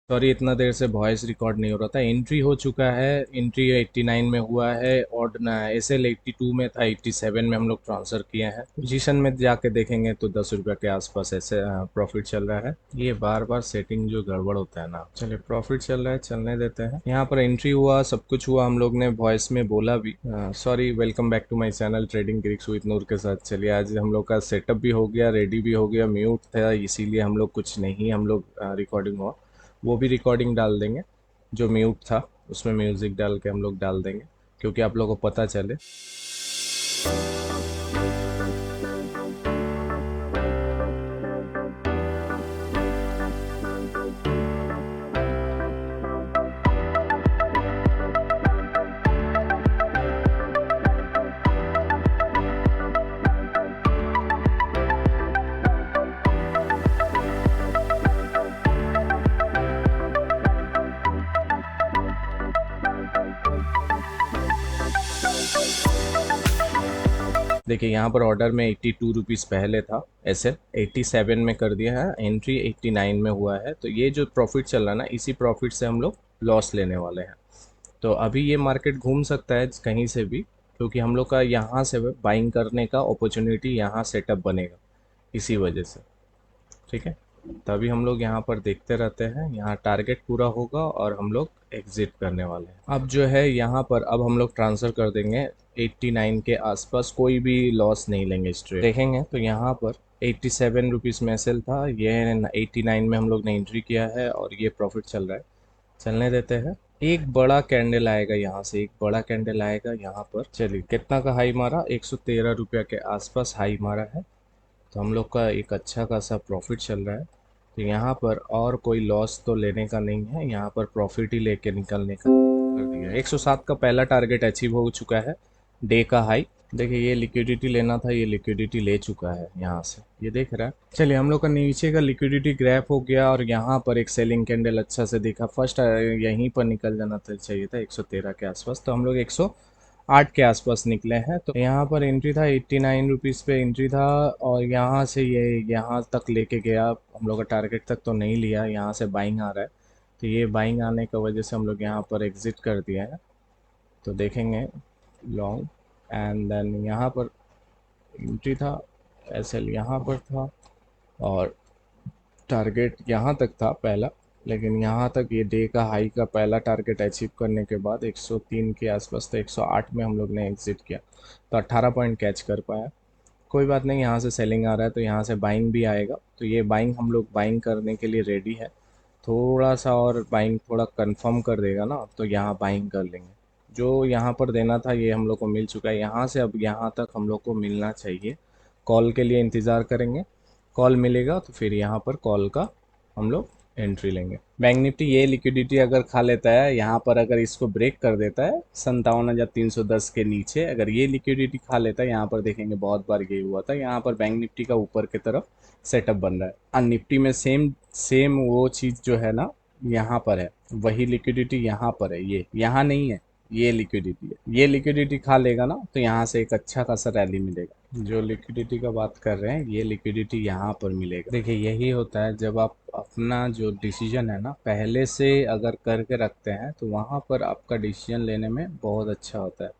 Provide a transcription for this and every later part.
Sorry, इतना देर से voice record नहीं हो रहा था। एंट्री हो चुका है, एंट्री 89 में हुआ है और एस एल 82 में था, 87 में हम लोग ट्रांसफ़र किए हैं। पोजीशन में जाके देखेंगे तो 10 रुपये के आसपास ऐसे प्रॉफिट चल रहा है। ये बार बार सेटिंग जो गड़बड़ होता है ना। चलिए, प्रॉफिट चल रहा है, चलने देते हैं। यहाँ पर एंट्री हुआ, सब कुछ हुआ, हम लोग ने वॉइस में बोला भी। Sorry, welcome back to my channel trading tricks with Noor के साथ। चलिए, आज हम लोग का सेटअप भी हो गया, रेडी भी हो गया। म्यूट था इसीलिए हम लोग कुछ नहीं, हम लोग रिकॉर्डिंग हुआ वो भी रिकॉर्डिंग डाल देंगे। जो म्यूट था उसमें म्यूज़िक डाल के हम लोग डाल देंगे, क्योंकि आप लोगों को पता चले। देखिए, यहाँ पर ऑर्डर में 82 रुपीज़ पहले था, ऐसे 87 में कर दिया है, एंट्री 89 में हुआ है। तो ये जो प्रॉफिट चल रहा है ना, इसी प्रॉफिट से हम लोग लॉस लेने वाले हैं। तो अभी ये मार्केट घूम सकता है कहीं से भी, क्योंकि हम लोग का यहाँ से बाइंग करने का अपॉर्चुनिटी यहाँ सेटअप बनेगा, इसी वजह से। ठीक है, तभी हम लोग यहाँ पर देखते रहते हैं। यहाँ टारगेट पूरा होगा और हम लोग एग्जिट करने वाले हैं। अब जो है यहाँ पर, अब हम लोग ट्रांसफ़र कर देंगे 89 के आसपास, कोई भी लॉस नहीं लेंगे स्ट्रेट। देखेंगे तो यहाँ पर 87 रुपीज़ में सेल था, ये 89 में हम लोग ने एंट्री किया है और ये प्रॉफिट चल रहा है। चलने देते हैं। एक बड़ा कैंडल आएगा यहाँ से, एक बड़ा कैंडल आएगा यहाँ पर। चलिए, कितना का हाई मारा, 113 रुपये के आसपास हाई मारा है। तो हम लोग का एक अच्छा खासा प्रॉफिट चल रहा है। तो यहाँ पर और कोई लॉस तो लेने का नहीं है, यहाँ पर प्रॉफिट ही लेके निकलने का कर दिया। 107 का पहला टारगेट अचीव हो चुका है, डे का हाई। देखिए, ये लिक्विडिटी लेना था, ये लिक्विडिटी ले चुका है यहाँ से, ये देख रहा है। चलिए, हम लोग का नीचे का लिक्विडिटी ग्रैप हो गया और यहाँ पर एक सेलिंग कैंडल अच्छा से दिखा। फर्स्ट यहीं पर निकल जाना चाहिए था 113 के आसपास। तो हम लोग 108 के आसपास निकले हैं। तो यहाँ पर एंट्री था 89 रुपीज़ पे एंट्री था, और यहाँ से ये यहाँ तक लेके गया। हम लोग का टारगेट तक तो नहीं लिया, यहाँ से बाइंग आ रहा है। तो ये बाइंग आने की वजह से हम लोग यहाँ पर एग्ज़िट कर दिया है। तो देखेंगे लॉन्ग, एंड देन यहाँ पर एंट्री था, एसएल यहाँ पर था और टारगेट यहाँ तक था पहला। लेकिन यहाँ तक ये डे का हाई का पहला टारगेट अचीव करने के बाद 103 के आसपास, तो 108 में हम लोग ने एग्ज़िट किया। तो 18 पॉइंट कैच कर पाया। कोई बात नहीं, यहाँ से सेलिंग आ रहा है तो यहाँ से बाइंग भी आएगा। तो ये बाइंग हम लोग बाइंग करने के लिए रेडी है। थोड़ा सा और बाइंग थोड़ा कंफर्म कर देगा ना, तो यहाँ बाइंग कर लेंगे। जो यहाँ पर देना था ये हम लोग को मिल चुका है। यहाँ से अब यहाँ तक हम लोग को मिलना चाहिए। कॉल के लिए इंतज़ार करेंगे, कॉल मिलेगा तो फिर यहाँ पर कॉल का हम लोग एंट्री लेंगे। बैंक निफ्टी ये लिक्विडिटी अगर खा लेता है यहाँ पर, अगर इसको ब्रेक कर देता है 57,310 के नीचे, अगर ये लिक्विडिटी खा लेता है, यहाँ पर देखेंगे बहुत बार ये हुआ था। यहाँ पर बैंक निफ्टी का ऊपर की तरफ सेटअप बन रहा है, और निफ्टी में सेम सेम वो चीज़ जो है ना, यहाँ पर है। वही लिक्विडिटी यहाँ पर है, ये यहाँ नहीं है, ये लिक्विडिटी है। ये लिक्विडिटी खा लेगा ना, तो यहाँ से एक अच्छा खासा रैली मिलेगा। जो लिक्विडिटी का बात कर रहे हैं, ये लिक्विडिटी यहाँ पर मिलेगा। देखिए, यही होता है जब आप अपना जो डिसीजन है ना पहले से अगर करके रखते हैं, तो वहाँ पर आपका डिसीजन लेने में बहुत अच्छा होता है।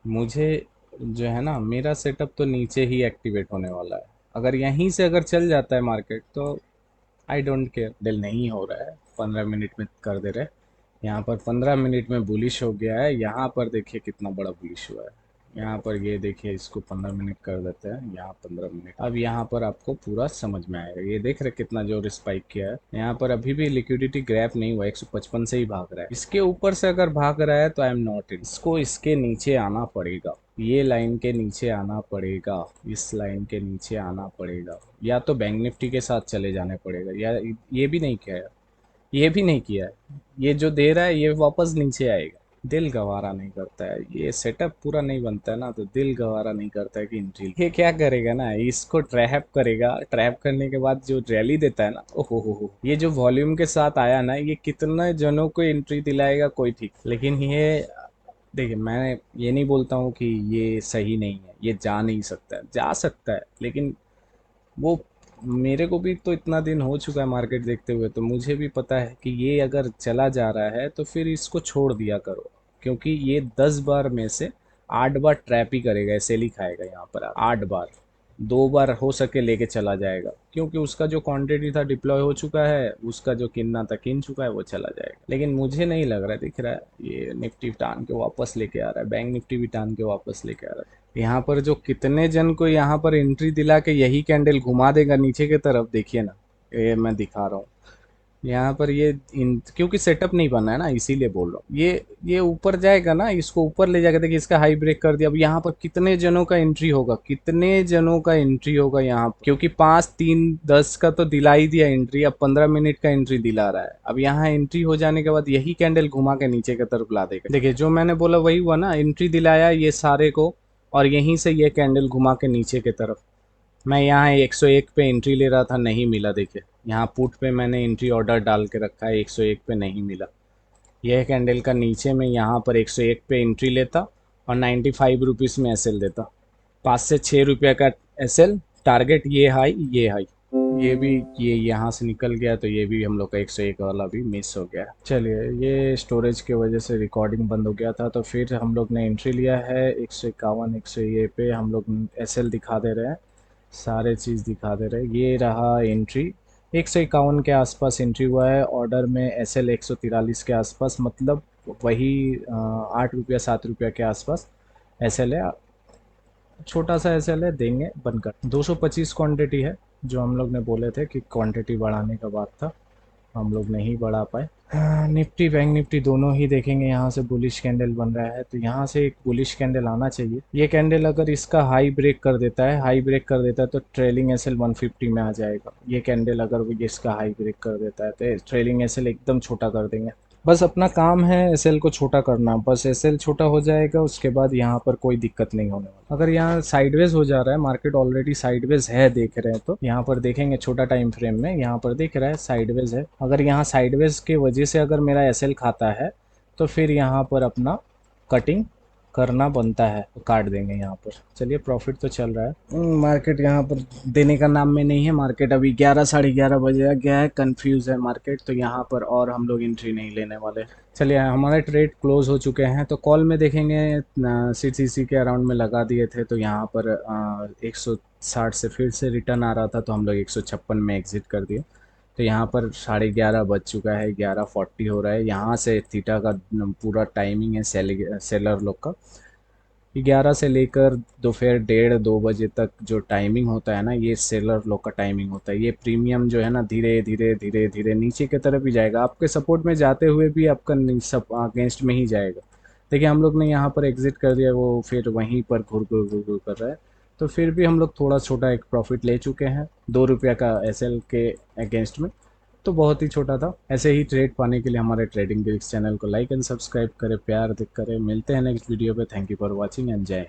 मुझे जो है ना, मेरा सेटअप तो नीचे ही एक्टिवेट होने वाला है। अगर यहीं से अगर चल जाता है मार्केट तो आई डोंट केयर। दिल नहीं हो रहा है, 15 मिनट में कर दे रहे। यहाँ पर 15 मिनट में बुलिश हो गया है। यहाँ पर देखिए कितना बड़ा बुलिश हुआ है। यहाँ पर ये देखिए, इसको 15 मिनट कर देते हैं, यहाँ 15 मिनट। अब यहाँ पर आपको पूरा समझ में आएगा। ये देख रहे कितना जोर स्पाइक किया है। यहाँ पर अभी भी लिक्विडिटी ग्रैप नहीं हुआ, 155 से ही भाग रहा है। इसके ऊपर से अगर भाग रहा है तो आई एम नॉट इन। इसको इसके नीचे आना पड़ेगा, ये लाइन के नीचे आना पड़ेगा, इस लाइन के नीचे आना पड़ेगा, या तो बैंक निफ्टी के साथ चले जाने पड़ेगा। या ये भी नहीं किया है, ये भी नहीं किया है। ये जो दे रहा है ये वापस नीचे आएगा। दिल गवारा नहीं करता है, ये सेटअप पूरा नहीं बनता है ना, तो दिल गवारा नहीं करता है कि एंट्री। ये क्या करेगा ना, इसको ट्रैप करेगा। ट्रैप करने के बाद जो रैली देता है ना, ओहो हो, ये जो वॉल्यूम के साथ आया ना, ये कितने जनों को एंट्री दिलाएगा कोई ठीक। लेकिन ये देखिए, मैं ये नहीं बोलता हूँ कि ये सही नहीं है, ये जा नहीं सकता है, जा सकता है, लेकिन वो मेरे को भी तो इतना दिन हो चुका है मार्केट देखते हुए, तो मुझे भी पता है कि ये अगर चला जा रहा है तो फिर इसको छोड़ दिया करो, क्योंकि ये 10 बार में से 8 बार ट्रैप ही करेगा, ऐसे ही खाएगा यहाँ पर 8 बार। 2 बार हो सके लेके चला जाएगा, क्योंकि उसका जो क्वांटिटी था डिप्लॉय हो चुका है, उसका जो किनना था किन चुका है, वो चला जाएगा। लेकिन मुझे नहीं लग रहा है, दिख रहा है ये निफ्टी टान के वापस लेके आ रहा है, बैंक निफ्टी भी टान के वापस लेके आ रहा है। यहाँ पर जो कितने जन को यहाँ पर एंट्री दिला के यही कैंडल घुमा देगा नीचे की तरफ, देखिए ना, ये मैं दिखा रहा हूँ। यहाँ पर क्योंकि सेटअप नहीं बना है ना, इसीलिए बोल रहा हूँ। ये ऊपर जाएगा ना, इसको ऊपर ले जाकर देखिए, इसका हाई ब्रेक कर दिया। अब यहाँ पर कितने जनों का एंट्री होगा, कितने जनों का एंट्री होगा यहाँ, क्योंकि 5 3 10 का तो दिला ही दिया एंट्री, अब 15 मिनट का एंट्री दिला रहा है। अब यहाँ एंट्री हो जाने के बाद यही कैंडल घुमा के नीचे की तरफ ला देगा। देखिए जो मैंने बोला वही हुआ ना, एंट्री दिलाया ये सारे को, और यहीं से ये कैंडल घुमा के नीचे की तरफ। मैं यहाँ 101 पे एंट्री ले रहा था, नहीं मिला। देखिए यहाँ पुट पे मैंने एंट्री ऑर्डर डाल के रखा है, 101 पे नहीं मिला। यह कैंडल का नीचे में यहाँ पर 101 पे एंट्री लेता और 95 रुपीज़ में एसएल देता। 5 से 6 रुपये का एसएल टारगेट, ये हाई, ये भी, ये यहाँ से निकल गया, तो ये भी हम लोग का 101 वाला भी मिस हो गया। चलिए, ये स्टोरेज की वजह से रिकॉर्डिंग बंद हो गया था, तो फिर हम लोग ने एंट्री लिया है 151 100 पे। हम लोग एसएल दिखा दे रहे हैं, सारे चीज़ दिखा दे रहे हैं। ये रहा एंट्री, 151 के आसपास एंट्री हुआ है। ऑर्डर में एसएल 143 के आसपास, मतलब वही 8 रुपया 7 रुपया के आसपास एसएल है। छोटा सा एसएल है, देंगे बनकर। 225 क्वांटिटी है, जो हम लोग ने बोले थे कि क्वांटिटी बढ़ाने का बात था, हम लोग नहीं बढ़ा पाए। निफ्टी बैंक निफ्टी दोनों ही देखेंगे। यहाँ से बुलिश कैंडल बन रहा है, तो यहाँ से एक बुलिश कैंडल आना चाहिए। ये कैंडल अगर इसका हाई ब्रेक कर देता है, हाई ब्रेक कर देता है, तो ट्रेलिंग एसएल 150 में आ जाएगा। ये कैंडल अगर वो इसका हाई ब्रेक कर देता है तो ट्रेलिंग एसएल एकदम छोटा कर देंगे। बस अपना काम है एसएल को छोटा करना, बस एसएल छोटा हो जाएगा, उसके बाद यहाँ पर कोई दिक्कत नहीं होने वाला। अगर यहाँ साइडवेज हो जा रहा है, मार्केट ऑलरेडी साइडवेज है, देख रहे हैं, तो यहाँ पर देखेंगे छोटा टाइम फ्रेम में, यहाँ पर दिख रहा है साइडवेज है। अगर यहाँ साइडवेज के वजह से अगर मेरा एसएल खाता है, तो फिर यहाँ पर अपना कटिंग करना बनता है, तो काट देंगे यहाँ पर। चलिए, प्रॉफिट तो चल रहा है। मार्केट यहाँ पर देने का नाम में नहीं है। मार्केट अभी 11 साढ़े 11 बजे गया है, कंफ्यूज है मार्केट, तो यहाँ पर और हम लोग एंट्री नहीं लेने वाले। चलिए, हमारे ट्रेड क्लोज हो चुके हैं, तो कॉल में देखेंगे सीटीसी के अराउंड में लगा दिए थे, तो यहाँ पर 160 से फिर से रिटर्न आ रहा था, तो हम लोग 156 में एग्जिट कर दिए। तो यहाँ पर साढ़े 11 बज चुका है, 11:40 हो रहा है। यहाँ से थीटा का पूरा टाइमिंग है सेलर लोग का, 11 से लेकर दोपहर 1:30 2 बजे तक जो टाइमिंग होता है ना, ये सेलर लोग का टाइमिंग होता है। ये प्रीमियम जो है ना, धीरे धीरे धीरे धीरे नीचे की तरफ ही जाएगा, आपके सपोर्ट में जाते हुए भी आपका सब अगेंस्ट में ही जाएगा। देखिए हम लोग ने यहाँ पर एग्जिट कर दिया, वो फिर वहीं पर घुर घुर घुर घुर कर रहा है, तो फिर भी हम लोग थोड़ा छोटा एक प्रॉफिट ले चुके हैं, 2 रुपया का एसएल के अगेंस्ट में, तो बहुत ही छोटा था। ऐसे ही ट्रेड पाने के लिए हमारे ट्रेडिंग गिग्स चैनल को लाइक एंड सब्सक्राइब करें, प्यार करें। मिलते हैं नेक्स्ट वीडियो पे। Thank you for watching and जय।